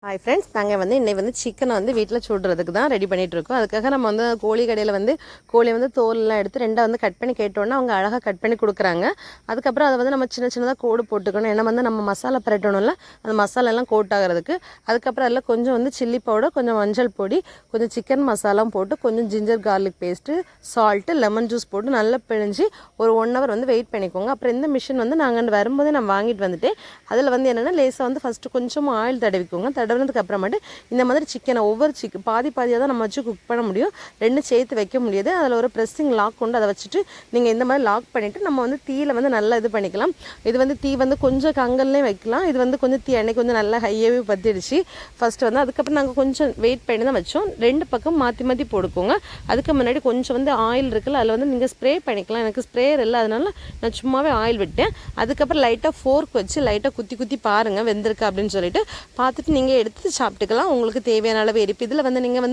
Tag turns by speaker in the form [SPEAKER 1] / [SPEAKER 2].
[SPEAKER 1] Hi friends, நாங்கள் இன்னைக்கு சிக்கனை வீட்டில் சுடுறதுக்கு தான் ரெடி பண்ணிகிட்ருக்கோம். அதுக்காக நம்ம கோழி கடையில் கோழி தோலெல்லாம் எடுத்து ரெண்டாக கட் பண்ணி கேட்டோன்னா அவங்க அழகாக கட் பண்ணி கொடுக்குறாங்க. அதுக்கப்புறம் அதை நம்ம சின்ன சின்னதாக கோடு போட்டுக்கணும். ஏன்னா நம்ம மசாலா பரட்டணும்ல, அந்த மசாலாலாம் கோட் ஆகிறதுக்கு. அதுக்கப்புறம் அதில் கொஞ்சம் சில்லி பவுடர், கொஞ்சம் மஞ்சள் பொடி, கொஞ்சம் சிக்கன் மசாலாம் போட்டு, கொஞ்சம் ginger garlic paste, salt, lemon juice போட்டு நல்லா பிழிஞ்சு ஒரு 1 hour வெயிட் பண்ணிக்கோங்க. அப்புறம் இந்த மிஷின் நாங்கள் வரும்போதே நான் வாங்கிட்டு வந்துட்டேன். அதில் என்னென்னா லேசாக ஃபஸ்ட்டு கொஞ்சம் ஆயில் தடவிக்கோங்க. தடவினதுக்கு அப்புறமேட்டு இந்த மாதிரி சிக்கனை ஒவ்வொரு பாதியாக தான் நம்ம வச்சு குக் பண்ண முடியும். ரெண்டும் சேர்த்து வைக்க முடியாது. அதில் ஒரு ப்ரெஸ்ஸிங் லாக் கொண்டு அதை வச்சுட்டு நீங்கள் இந்த மாதிரி லாக் பண்ணிவிட்டு நம்ம தீயில் நல்லா இது பண்ணிக்கலாம். இது தீ கொஞ்சம் கங்கல்லே வைக்கலாம். இது கொஞ்சம் தீ அன்னைக்கு நல்லா ஹையாகவே பற்றிடுச்சு ஃபஸ்ட்டு அதுக்கப்புறம் நாங்கள் கொஞ்சம் வெயிட் பண்ணி தான் வச்சோம். 2 பக்கம் மாற்றி மாற்றி போட்டுக்கோங்க. அதுக்கு முன்னாடி கொஞ்சம் ஆயில் இருக்குல்ல, அதில் நீங்கள் ஸ்ப்ரே பண்ணிக்கலாம். எனக்கு ஸ்ப்ரேயர் இல்லை, அதனால நான் சும்மாவே ஆயில் விட்டேன். அதுக்கப்புறம் லைட்டாக ஃபோர்க் வச்சு லைட்டாக குத்தி குத்தி பாருங்கள் வெந்திருக்கு அப்படின்னு சொல்லிட்டு பார்த்துட்டு நீங்கள் எடுத்து சாப்பிட்டுக்கலாம். உங்களுக்கு தேவையான அளவு எரிப்பு. இதில் நீங்கள்